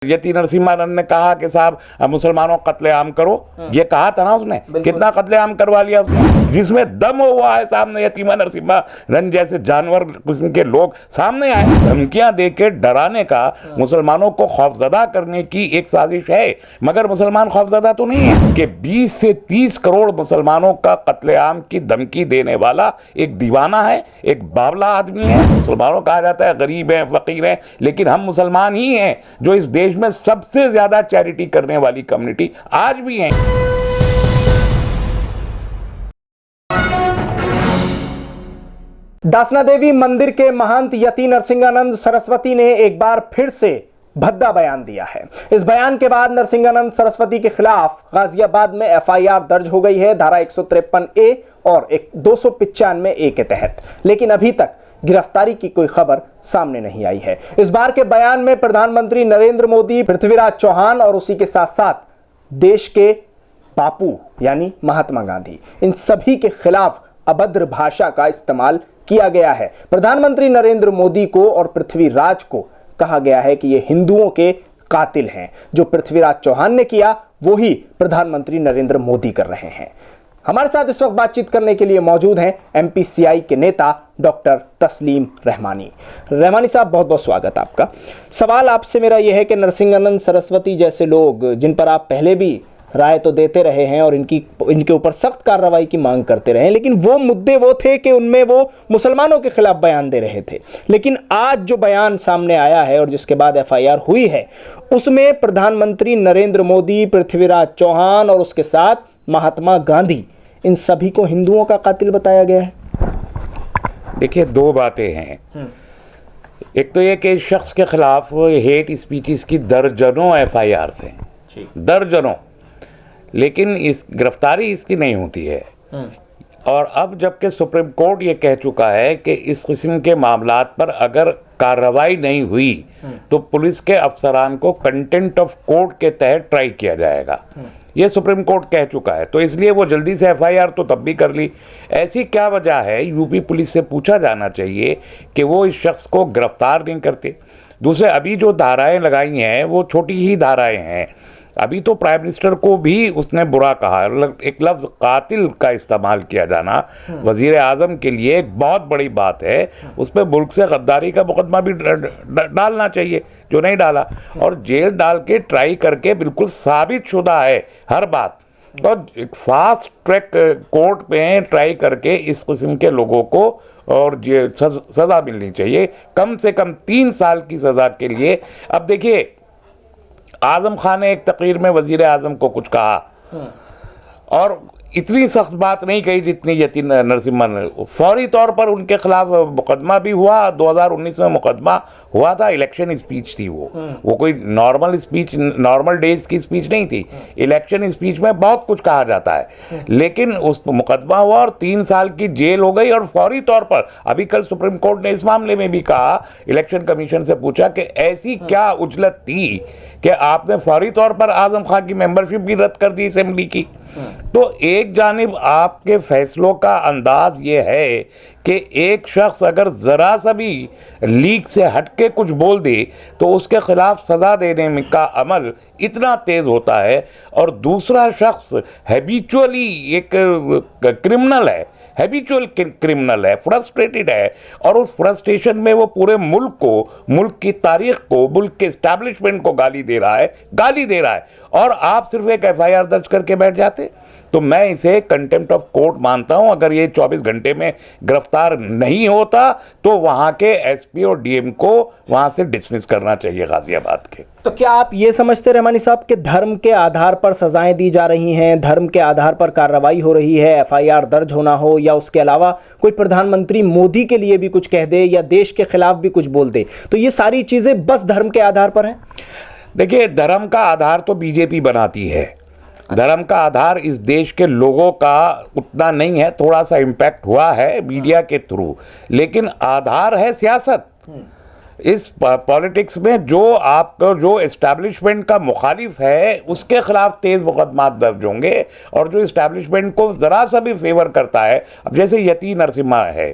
यति नरसिम्हानंद ने कहा कि साहब मुसलमानों कत्लेआम करो, ये कहा था ना उसने, कितना कत्लेआम करवा लिया उसने, जिसमें दम हुआ है सामने यतीमा नरसिम्हानंद जैसे जानवर किस्म के लोग सामने आए। धमकियां देके डराने का, मुसलमानों को खौफजदा करने की एक साजिश है, मगर मुसलमान खौफजदा तो नहीं है कि 20 से 30 करोड़ मुसलमानों का कत्लेआम की धमकी देने वाला एक दीवाना है, एक बावला आदमी है। मुसलमानों कहा जाता है गरीब हैं, फकीर हैं, लेकिन हम मुसलमान ही हैं जो इस देश में सबसे ज्यादा चैरिटी करने वाली कम्युनिटी आज भी हैं। दासना देवी मंदिर के महंत यति नरसिंहानंद सरस्वती ने एक बार फिर से भद्दा बयान दिया है। इस बयान के बाद नरसिंहानंद सरस्वती के खिलाफ गाजियाबाद में एफआईआर दर्ज हो गई है धारा 153A और 295A के तहत, लेकिन अभी तक गिरफ्तारी की कोई खबर सामने नहीं आई है। इस बार के बयान में प्रधानमंत्री नरेंद्र मोदी, पृथ्वीराज चौहान और उसी के साथ साथ देश के बापू यानी महात्मा गांधी, इन सभी के खिलाफ अभद्र भाषा का इस्तेमाल किया गया है। प्रधानमंत्री नरेंद्र मोदी को और पृथ्वीराज को कहा गया है कि ये हिंदुओं के कातिल हैं। जो पृथ्वीराज चौहान ने किया वो ही प्रधानमंत्री नरेंद्र मोदी कर रहे हैं। हमारे साथ इस वक्त बातचीत करने के लिए मौजूद हैं MPCI के नेता डॉक्टर तस्लीम रहमानी। रहमानी साहब, बहुत बहुत स्वागत आपका। सवाल आपसे मेरा यह है कि नरसिंहानंद सरस्वती जैसे लोग, जिन पर आप पहले भी राय तो देते रहे हैं और इनके ऊपर सख्त कार्रवाई की मांग करते रहे, लेकिन वो मुद्दे वो थे कि उनमें वो मुसलमानों के खिलाफ बयान दे रहे थे। लेकिन आज जो बयान सामने आया है और जिसके बाद FIR हुई है, उसमें प्रधानमंत्री नरेंद्र मोदी, पृथ्वीराज चौहान और उसके साथ महात्मा गांधी, इन सभी को हिंदुओं का कातिल बताया गया है। देखिए, दो बातें हैं। एक तो ये कि इस शख्स के खिलाफ हेट स्पीचेस की दर्जनों FIRs हैं, दर्जनों, लेकिन इस गिरफ्तारी इसकी नहीं होती है। और अब जबकि सुप्रीम कोर्ट ये कह चुका है कि इस किस्म के मामलात पर अगर कार्रवाई नहीं हुई तो पुलिस के अफसरान को कंटेम्प्ट ऑफ कोर्ट के तहत ट्राई किया जाएगा, ये सुप्रीम कोर्ट कह चुका है। तो इसलिए वो जल्दी से FIR तो तब भी कर ली। ऐसी क्या वजह है, यूपी पुलिस से पूछा जाना चाहिए कि वो इस शख्स को गिरफ्तार नहीं करते। दूसरे, अभी जो धाराएं लगाई हैं वो छोटी ही धाराएं हैं। अभी तो प्राइम मिनिस्टर को भी उसने बुरा कहा, एक लफ्ज़ कातिल का इस्तेमाल किया जाना वजीर आज़म के लिए एक बहुत बड़ी बात है। उस पर मुल्क से गद्दारी का मुकदमा भी डालना चाहिए, जो नहीं डाला, और जेल डाल के ट्राई करके बिल्कुल साबित शुदा है हर बात, और एक फास्ट ट्रैक कोर्ट में ट्राई करके इस किस्म के लोगों को और सज़ा मिलनी चाहिए, कम से कम 3 साल की सज़ा के लिए। अब देखिए, आजम खान ने एक तकरीर में वजीर आजम को कुछ कहा और इतनी सख्त बात नहीं कही जितनी यति नरसिम्हा ने। फौरी तौर पर उनके खिलाफ मुकदमा भी हुआ, 2019 में मुकदमा हुआ था। इलेक्शन स्पीच थी वो कोई नॉर्मल स्पीच, नॉर्मल डेज की स्पीच नहीं थी। इलेक्शन स्पीच में बहुत कुछ कहा जाता है, लेकिन उस मुकदमा हुआ और 3 साल की जेल हो गई। और फौरी तौर पर अभी कल सुप्रीम कोर्ट ने इस मामले में भी कहा, इलेक्शन कमीशन से पूछा कि ऐसी क्या उजलत थी कि आपने फौरी तौर पर आजम खान की मेंबरशिप भी रद्द कर दी असेंबली की। तो एक जानिब आपके फैसलों का अंदाज ये है कि एक शख्स अगर ज़रा सा भी लीक से हटके कुछ बोल दे तो उसके खिलाफ सज़ा देने का अमल इतना तेज़ होता है, और दूसरा शख्स हैबिचुअली एक क्रिमिनल है, हैबिचुअल क्रिमिनल है, फ्रस्ट्रेटेड है, और उस फ्रस्ट्रेशन में वो पूरे मुल्क को, मुल्क की तारीख को, मुल्क के एस्टैब्लिशमेंट को गाली दे रहा है, और आप सिर्फ एक FIR दर्ज करके बैठ जाते। तो मैं इसे कंटेम्प्ट ऑफ कोर्ट मानता हूं। अगर ये 24 घंटे में गिरफ्तार नहीं होता तो वहां के SP और DM को वहां से डिसमिस करना चाहिए गाजियाबाद के। तो क्या आप ये समझते रहमानी साहब कि धर्म के आधार पर सजाएं दी जा रही हैं, धर्म के आधार पर कार्रवाई हो रही है, FIR दर्ज होना हो, या उसके अलावा कोई प्रधानमंत्री मोदी के लिए भी कुछ कह दे या देश के खिलाफ भी कुछ बोल दे, तो ये सारी चीजें बस धर्म के आधार पर हैं? देखिए, धर्म का आधार तो बीजेपी बनाती है। धर्म का आधार इस देश के लोगों का उतना नहीं है, थोड़ा सा इम्पैक्ट हुआ है मीडिया के थ्रू, लेकिन आधार है सियासत। इस पॉलिटिक्स में जो आपको जो एस्टैब्लिशमेंट का मुखालिफ है उसके खिलाफ तेज मुकदमात दर्ज होंगे, और जो एस्टैब्लिशमेंट को जरा सा भी फेवर करता है, अब जैसे यति नरसिम्हा है,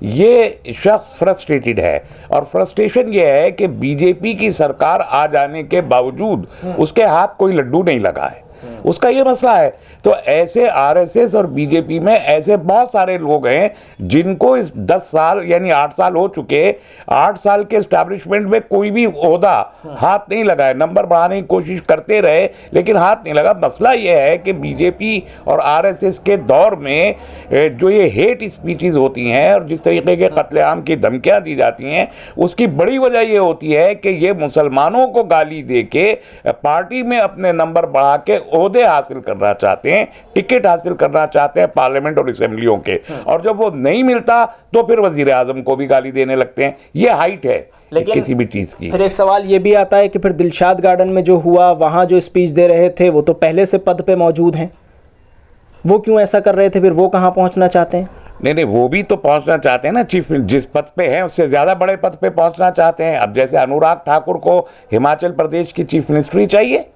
ये शख्स फ्रस्ट्रेटेड है, और फ्रस्ट्रेशन ये है कि बीजेपी की सरकार आ जाने के बावजूद उसके हाथ कोई लड्डू नहीं लगा है, उसका ये मसला है। तो ऐसे आरएसएस और बीजेपी में ऐसे बहुत सारे लोग हैं जिनको इस 10 साल यानी 8 साल हो चुके, 8 साल के एस्टैब्लिशमेंट में कोई भी ओहदा हाथ नहीं लगा है, नंबर बढ़ाने की कोशिश करते रहे लेकिन हाथ नहीं लगा। मसला ये है कि बीजेपी और आरएसएस के दौर में जो ये हेट स्पीचेस होती हैं और जिस तरीके के कत्लेआम की धमकियां दी जाती हैं, उसकी बड़ी वजह ये होती है कि ये मुसलमानों को गाली दे के पार्टी में अपने नंबर बढ़ा के ओहदे हासिल करना चाहते हैं, टिकट हासिल करना चाहते हैं पार्लियामेंट और असेंबलियों के, और जब वो नहीं मिलता तो फिर वजीर आजम को भी गाली देने लगते हैं। ये हाइट है किसी भी चीज की। फिर एक सवाल ये भी आता है कि फिर दिलशाद गार्डन में जो हुआ, वहां जो स्पीच दे रहे थे वो तो पहले से पद पे मौजूद हैं, वो क्यों ऐसा कर रहे थे, फिर वो कहां पहुंचना चाहते हैं? नहीं, वो भी तो पहुंचना चाहते हैं ना, चीफ जिस पद पे हैं उससे ज्यादा बड़े पद पे पहुंचना चाहते हैं। अब जैसे अनुराग ठाकुर को हिमाचल प्रदेश की चीफ मिनिस्ट्री चाहिए,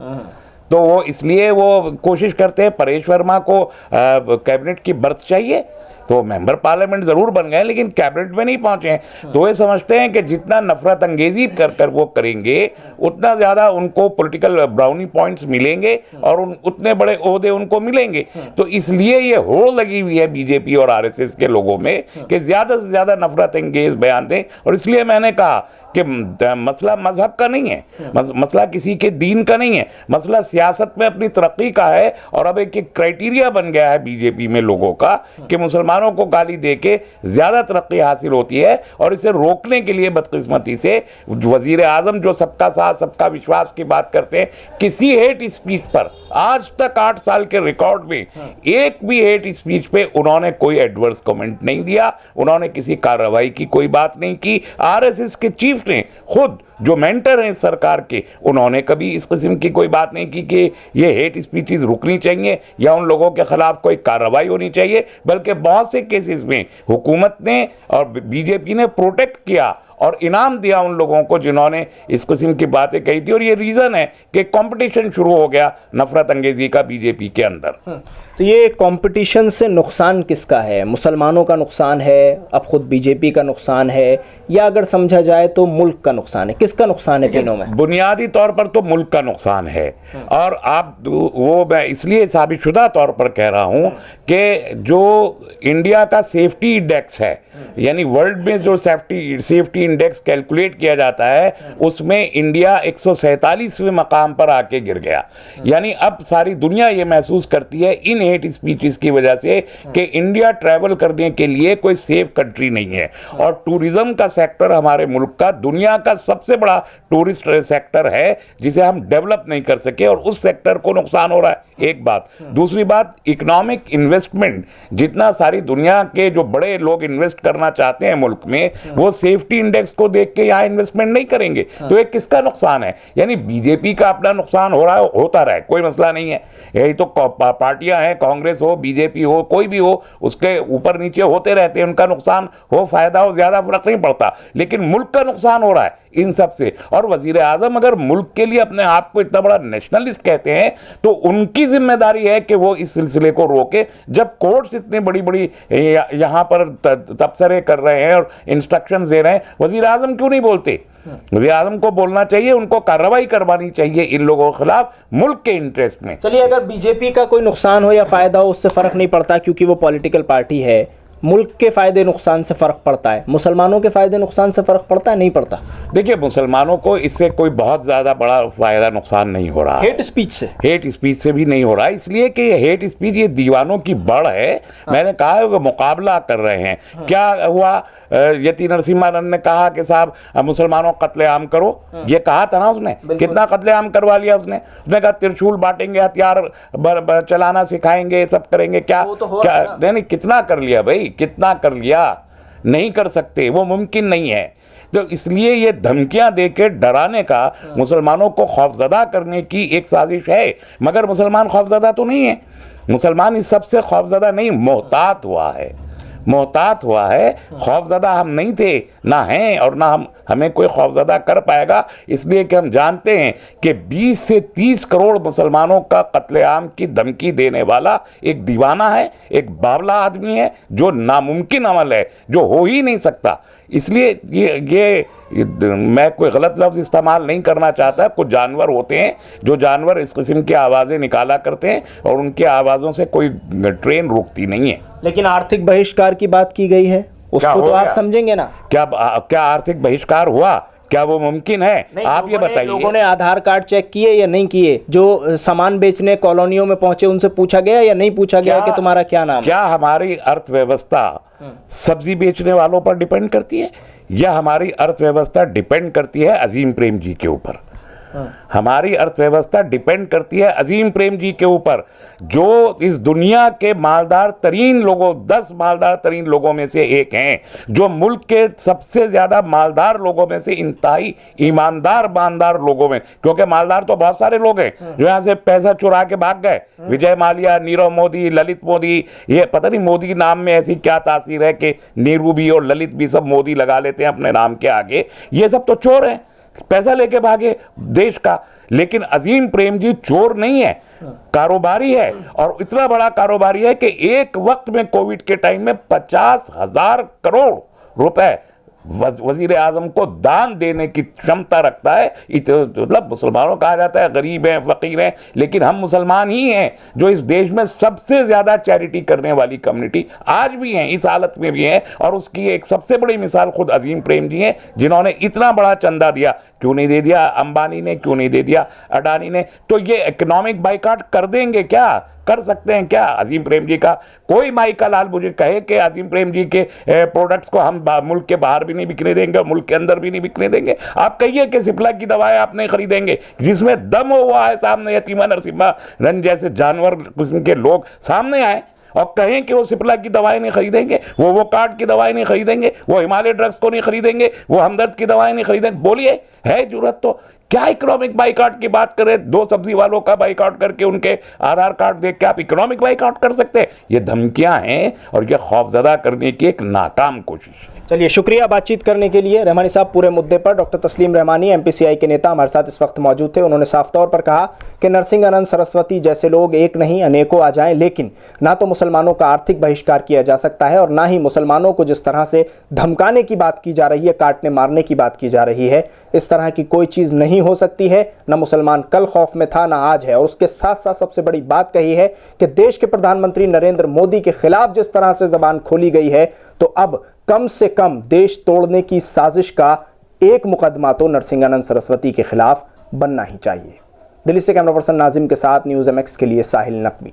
तो वो इसलिए वो कोशिश करते हैं। परेश वर्मा को कैबिनेट की बर्थ चाहिए, तो मेंबर पार्लियामेंट जरूर बन गए लेकिन कैबिनेट में नहीं पहुंचे। तो ये समझते हैं कि जितना नफरत अंगेजी कर कर वो करेंगे उतना ज्यादा उनको पॉलिटिकल ब्राउनी पॉइंट्स मिलेंगे और उतने बड़े ओहदे उनको मिलेंगे। तो इसलिए ये होड़ लगी हुई है बीजेपी और आरएसएस के लोगों में कि ज्यादा से ज्यादा नफरत अंगेज बयान दें। और इसलिए मैंने कहा कि मसला मजहब का नहीं है, मसला किसी के दीन का नहीं है, मसला सियासत में अपनी तरक्की का है। और अब एक क्राइटेरिया बन गया है बीजेपी में लोगों का कि मुसलमानों को गाली देके ज्यादा तरक्की हासिल होती है, और इसे रोकने के लिए बदकिस्मती से वजीर आजम जो सबका साथ सबका विश्वास की बात करते हैं, किसी हेट स्पीच पर आज तक 8 साल के रिकॉर्ड में एक भी हेट स्पीच पे उन्होंने कोई एडवर्स कमेंट नहीं दिया, उन्होंने किसी कार्रवाई की कोई बात नहीं की। आरएसएस के चीफ ने खुद जो मेंटर हैं सरकार के, उन्होंने कभी इस किस्म की कोई बात नहीं की कि ये हेट स्पीचेस रुकनी चाहिए या उन लोगों के खिलाफ कोई कार्रवाई होनी चाहिए, बल्कि बहुत से केसेस में हुकूमत ने और बीजेपी ने प्रोटेक्ट किया और इनाम दिया उन लोगों को जिन्होंने इस किस्म की बातें कही थी। और ये रीजन है कि कंपटीशन शुरू हो गया नफरत अंगेजी का बीजेपी के अंदर। तो ये कंपटीशन से नुकसान किसका है? मुसलमानों का नुकसान है, अब खुद बीजेपी का नुकसान है, या अगर समझा जाए तो मुल्क का नुकसान है? किसका नुकसान है तीनों में? बुनियादी तौर पर तो मुल्क का नुकसान है। और आप वो मैं इसलिए साबितशुदा तौर पर कह रहा हूं कि जो इंडिया का सेफ्टी इंडेक्स है, यानी वर्ल्ड में जो सेफ्टी इंडेक्स कैलकुलेट किया जाता है, उसमें इंडिया 147वें मकाम पर आके गिर गया। यानी अब सारी दुनिया ये महसूस करती है इन हेट स्पीचेस की वजह से कि इंडिया ट्रैवल करने के लिए कोई सेफ कंट्री नहीं है। और टूरिज्म का सेक्टर हमारे मुल्क का दुनिया का सबसे बड़ा टूरिस्ट सेक्टर है जिसे हम डेवलप नहीं कर सके, और उस सेक्टर को नुकसान हो रहा है। एक बात। दूसरी बात, इकोनॉमिक इन्वेस्टमेंट जितना सारी दुनिया के जो बड़े लोग इन्वेस्ट करना चाहते हैं मुल्क में, वो सेफ्टी इंडेक्स को देख के यहाँ इन्वेस्टमेंट नहीं करेंगे। तो ये किसका नुकसान है? यानी बीजेपी का अपना नुकसान हो रहा है, होता रहा है, कोई मसला नहीं है। यही तो पार्टियां हैं, कांग्रेस हो, बीजेपी हो, कोई भी हो, उसके ऊपर नीचे होते रहते हैं। उनका नुकसान हो, फायदा हो, ज्यादा फर्क नहीं पड़ता, लेकिन मुल्क का नुकसान हो रहा है इन सब से। और वजीर आजम अगर मुल्क के लिए अपने आप को इतना बड़ा नेशनलिस्ट कहते हैं तो उनकी जिम्मेदारी है कि वो इस सिलसिले को रोके। जब कोर्ट्स इतनी बड़ी बड़ी यहां पर तबसरे कर रहे हैं और इंस्ट्रक्शंस दे रहे हैं, वजीर आजम क्यों नहीं बोलते? वजीर आजम को बोलना चाहिए, उनको कार्रवाई करवानी चाहिए इन लोगों के खिलाफ मुल्क के इंटरेस्ट में। चलिए, अगर बीजेपी का कोई नुकसान हो या फायदा हो उससे फर्क नहीं पड़ता क्योंकि वो पॉलिटिकल पार्टी है। मुल्क के फायदे नुकसान से फर्क पड़ता है, मुसलमानों के फायदे नुकसान से फर्क पड़ता है, नहीं पड़ता? देखिए, मुसलमानों को इससे कोई बहुत ज्यादा बड़ा फायदा नुकसान नहीं हो रहा। हेट स्पीच से भी नहीं हो रहा, इसलिए कि ये हेट स्पीच ये दीवानों की बढ़ है। मैंने कहा है वो मुकाबला कर रहे हैं। क्या हुआ? यति नरसिम्हानंद ने कहा कि साहब मुसलमानों कत्लेआम करो, ये कहा था ना उसने। कितना कत्लेआम करवा लिया उसने कहा त्रिशूल बांटेंगे, हथियार चलाना सिखाएंगे, सब करेंगे। क्या नहीं, कितना कर लिया भाई, कितना कर लिया? नहीं कर सकते, वो मुमकिन नहीं है। तो इसलिए ये धमकियां देकर डराने का, मुसलमानों को खौफजदा करने की एक साजिश है। मगर मुसलमान खौफजदा तो नहीं है, मुसलमान इस सबसे खौफजदा नहीं, मोहतात हुआ है। मोहतात हुआ है। खौफजदा हम नहीं थे, ना हैं, और ना हमें कोई खौफजदा कर पाएगा, इसलिए कि हम जानते हैं कि 20 से 30 करोड़ मुसलमानों का कत्लेआम की धमकी देने वाला एक दीवाना है, एक बावला आदमी है, जो नामुमकिन अमल है, जो हो ही नहीं सकता। इसलिए ये मैं कोई गलत लफ्ज़ इस्तेमाल नहीं करना चाहता। कुछ जानवर होते हैं जो जानवर इस किस्म की आवाज़ें निकाला करते हैं, और उनकी आवाज़ों से कोई ट्रेन रुकती नहीं है। लेकिन आर्थिक बहिष्कार की बात की गई है, उसको तो आप समझेंगे ना। क्या आर्थिक बहिष्कार हुआ? क्या वो मुमकिन है? आप ये बताइए। लोगों ने आधार कार्ड चेक किए या नहीं किए? जो सामान बेचने कॉलोनियों में पहुंचे उनसे पूछा गया या नहीं पूछा गया कि तुम्हारा क्या नाम है? क्या हमारी अर्थव्यवस्था सब्जी बेचने वालों पर डिपेंड करती है, या हमारी अर्थव्यवस्था डिपेंड करती है अजीम प्रेम जी के ऊपर? हमारी अर्थव्यवस्था डिपेंड करती है अजीम प्रेम जी के ऊपर, जो इस दुनिया के मालदार तरीन लोगों, 10 मालदार तरीन लोगों में से एक हैं, जो मुल्क के सबसे ज्यादा मालदार लोगों में से इंतहाई ईमानदार लोगों में, क्योंकि मालदार तो बहुत सारे लोग हैं जो यहां से पैसा चुरा के भाग गए। विजय माल्या, नीरव मोदी, ललित मोदी, ये पता नहीं मोदी नाम में ऐसी क्या तासीर है कि नीरू भी और ललित भी सब मोदी लगा लेते हैं अपने नाम के आगे। ये सब तो चोर हैं, पैसा लेके भागे देश का। लेकिन अजीम प्रेम जी चोर नहीं है, कारोबारी है, और इतना बड़ा कारोबारी है कि एक वक्त में कोविड के टाइम में 50,000 करोड़ रुपए वजीर आजम को दान देने की क्षमता रखता है। मतलब मुसलमानों कहा जाता है गरीब हैं, फकीर हैं, लेकिन हम मुसलमान ही हैं जो इस देश में सबसे ज्यादा चैरिटी करने वाली कम्युनिटी आज भी हैं, इस हालत में भी हैं। और उसकी एक सबसे बड़ी मिसाल खुद अजीम प्रेम जी हैं, जिन्होंने इतना बड़ा चंदा दिया। क्यों नहीं दे दिया अंबानी ने, क्यों नहीं दे दिया अडानी ने? तो ये इकोनॉमिक बाइकाट कर देंगे क्या? कर सकते हैं क्या अजीम प्रेम जी का? कोई माई का लाल मुझे कहे कि अजीम प्रेम जी के प्रोडक्ट्स को हम मुल्क के बाहर भी नहीं बिकने देंगे, मुल्क के अंदर भी नहीं बिकने देंगे। आप कहिए कि सिप्ला की दवाएं आप नहीं खरीदेंगे, जिसमें दम हुआ है सामने यतीमा नरसिम्हा रन जैसे जानवर किस्म के लोग सामने आए और कहें कि वो सिप्ला की दवाएं नहीं खरीदेंगे, वो कार्ड की दवाएं नहीं खरीदेंगे, वो हिमालय ड्रग्स को नहीं खरीदेंगे, वो हमदर्द की दवाएं नहीं खरीदेंगे। बोलिए, है जरूरत तो? क्या इकोनॉमिक बाइकाट की बात करें? 2 सब्जी वालों का बाइकाट करके उनके आधार कार्ड देख के आप इकोनॉमिक बाइकाट कर सकते हैं? ये धमकियां हैं और ये खौफजदा करने की एक नाकाम कोशिश है। चलिए, शुक्रिया बातचीत करने के लिए। रहमानी साहब, पूरे मुद्दे पर डॉक्टर तस्लीम रहमानी एमपीसीआई के नेता हमारे साथ इस वक्त मौजूद थे। उन्होंने साफ तौर पर कहा कि नरसिंह आनंद सरस्वती जैसे लोग एक नहीं अनेकों आ जाएं, लेकिन ना तो मुसलमानों का आर्थिक बहिष्कार किया जा सकता है और ना ही मुसलमानों को जिस तरह से धमकाने की बात की जा रही है, काटने मारने की बात की जा रही है, इस तरह की कोई चीज नहीं हो सकती है। ना मुसलमान कल खौफ में था, ना आज है। और उसके साथ साथ सबसे बड़ी बात कही है कि देश के प्रधानमंत्री नरेंद्र मोदी के खिलाफ जिस तरह से जबान खोली गई है, तो अब कम से कम देश तोड़ने की साजिश का एक मुकदमा तो नरसिंह आनंद सरस्वती के खिलाफ बनना ही चाहिए। दिल्ली से कैमरा पर्सन नाजिम के साथ न्यूज़ MX के लिए साहिल नकवी।